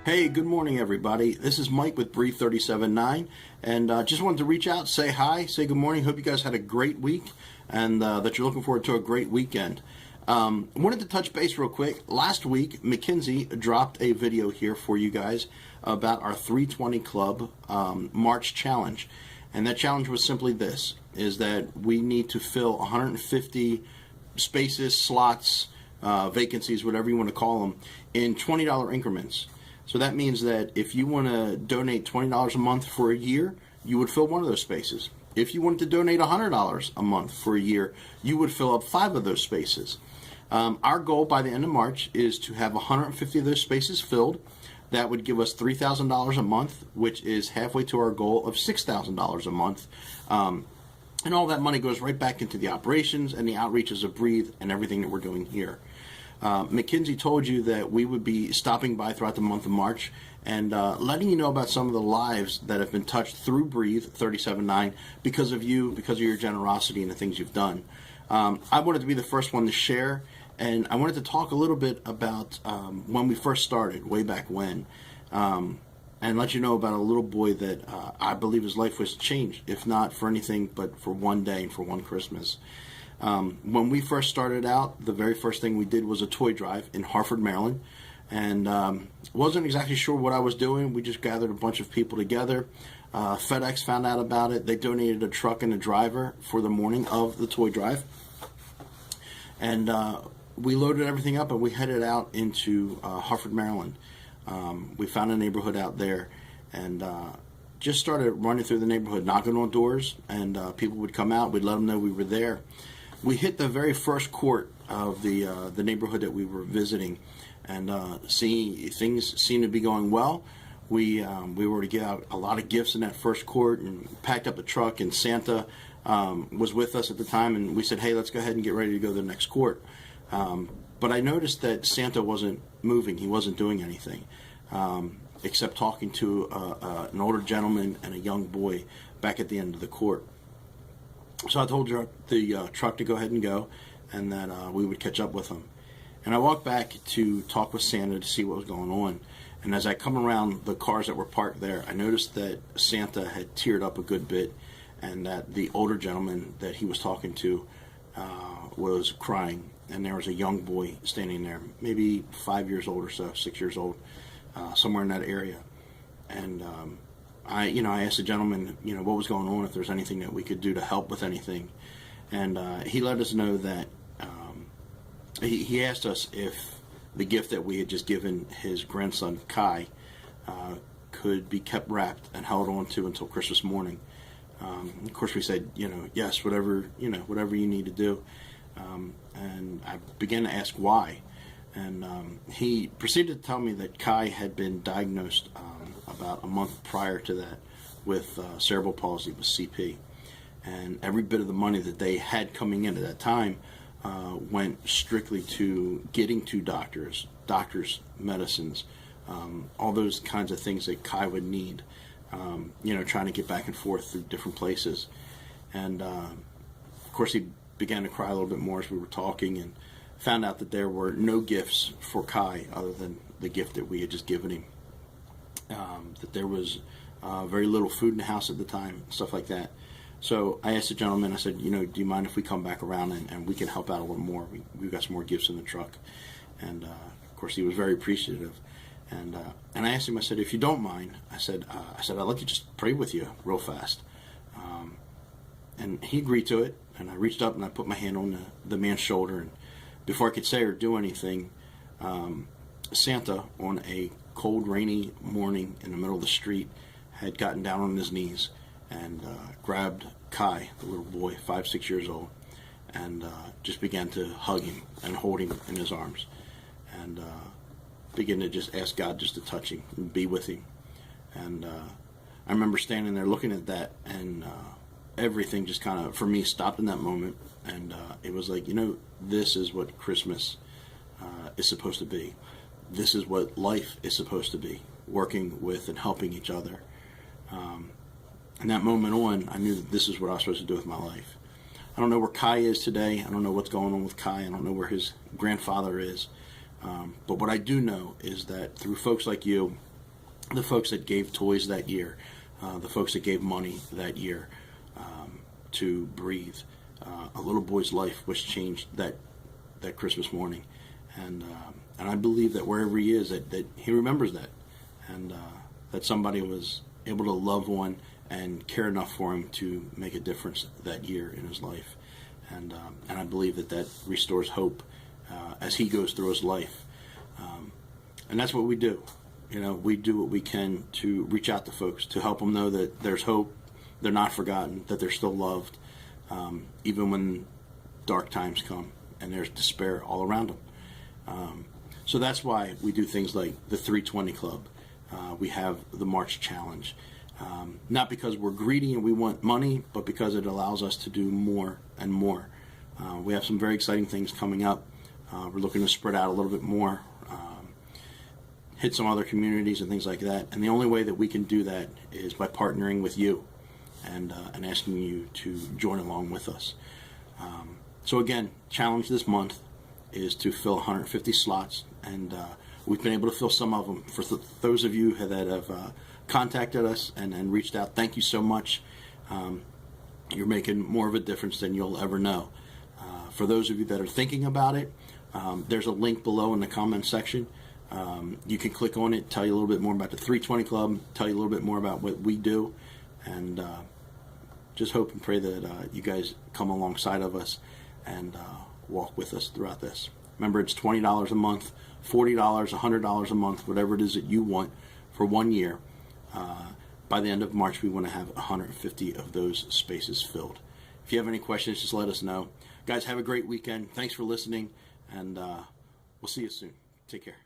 Hey, good morning, everybody. This is Mike with Breathe 37.9, and just wanted to reach out, say hi, say good morning. Hope you guys had a great week, and that you're looking forward to a great weekend. Wanted to touch base real quick. Last week, McKinsey dropped a video here for you guys about our 320 Club March challenge, and that challenge was simply this: is that we need to fill 150 spaces, slots, vacancies, whatever you want to call them, in $20 increments. So that means that if you want to donate $20 a month for a year, you would fill one of those spaces. If you wanted to donate $100 a month for a year, you would fill up 5 of those spaces. Our goal by the end of March is to have 150 of those spaces filled. That would give us $3,000 a month, which is halfway to our goal of $6,000 a month. And all that money goes right back into the operations and the outreaches of Breathe and everything that we're doing here. McKinsey told you that we would be stopping by throughout the month of March and letting you know about some of the lives that have been touched through Breathe 37.9 because of you, because of your generosity and the things you've done. I wanted to be the first one to share, and I wanted to talk a little bit about when we first started, way back when, and let you know about a little boy that I believe his life was changed, if not for anything but for one day and for one Christmas. When we first started out, the very first thing we did was a toy drive in Hartford, Maryland, and wasn't exactly sure what I was doing. We just gathered a bunch of people together. FedEx found out about it. They donated a truck and a driver for the morning of the toy drive, and we loaded everything up and we headed out into Hartford, Maryland. We found a neighborhood out there and just started running through the neighborhood, knocking on doors, and people would come out. We'd let them know we were there. We hit the very first court of the neighborhood that we were visiting, and seeing things seemed to be going well. We were to give out a lot of gifts in that first court and packed up a truck, and Santa was with us at the time, and we said, hey, let's go ahead and get ready to go to the next court. But I noticed that Santa wasn't moving. He wasn't doing anything except talking to an older gentleman and a young boy back at the end of the court. So I told the truck to go ahead and go, and that we would catch up with him. And I walked back to talk with Santa to see what was going on. And as I come around the cars that were parked there, I noticed that Santa had teared up a good bit, and that the older gentleman that he was talking to was crying. And there was a young boy standing there, maybe 5 years old or so, 6 years old, somewhere in that area. And I asked the gentleman, what was going on, if there's anything that we could do to help with anything. And he let us know that he asked us if the gift that we had just given his grandson, Kai, could be kept wrapped and held on to until Christmas morning. Of course, we said, yes, whatever you need to do. And I began to ask why. And he proceeded to tell me that Kai had been diagnosed about a month prior to that with cerebral palsy, with CP. And every bit of the money that they had coming in at that time went strictly to getting to doctors, medicines, all those kinds of things that Kai would need, trying to get back and forth through different places. And of course, he began to cry a little bit more as we were talking, and found out that there were no gifts for Kai other than the gift that we had just given him. That there was very little food in the house at the time, stuff like that. So I asked the gentleman, I said, do you mind if we come back around and we can help out a little more? We've got some more gifts in the truck. And of course, he was very appreciative. And I asked him, I said, if you don't mind, I said, I'd like to just pray with you real fast. And he agreed to it. And I reached up and I put my hand on the man's shoulder, and before I could say or do anything, Santa, on a cold, rainy morning in the middle of the street, had gotten down on his knees and grabbed Kai, the little boy, 5, 6 years old, and just began to hug him and hold him in his arms, and began to just ask God just to touch him and be with him. And I remember standing there looking at that, and everything just kind of, for me, stopped in that moment. And it was like, this is what Christmas is supposed to be. This is what life is supposed to be, working with and helping each other. And that moment on, I knew that this is what I was supposed to do with my life. I don't know where Kai is today. I don't know what's going on with Kai. I don't know where his grandfather is. But what I do know is that through folks like you the folks that gave toys that year, the folks that gave money that year to breathe. A little boy's life was changed that Christmas morning, and I believe that wherever he is, that he remembers that, and that somebody was able to love one and care enough for him to make a difference that year in his life, and I believe that restores hope as he goes through his life, and that's what we do. We do what we can to reach out to folks, to help them know that there's hope, they're not forgotten, that they're still loved, even when dark times come and there's despair all around them. So that's why we do things like the 320 Club. We have the March Challenge. Not because we're greedy and we want money, but because it allows us to do more and more. We have some very exciting things coming up. We're looking to spread out a little bit more, hit some other communities and things like that. And the only way that we can do that is by partnering with you and asking you to join along with us. So again, challenge this month is to fill 150 slots, and we've been able to fill some of them. For those of you that have contacted us and reached out, thank you so much. You're making more of a difference than you'll ever know. For those of you that are thinking about it, there's a link below in the comments section. You can click on it, tell you a little bit more about the 320 Club, tell you a little bit more about what we do, and just hope and pray that you guys come alongside of us and walk with us throughout this. Remember, it's $20 a month, $40, $100 a month, whatever it is that you want for 1 year. By the end of March, we want to have 150 of those spaces filled. If you have any questions, just let us know. Guys, have a great weekend. Thanks for listening, and we'll see you soon. Take care.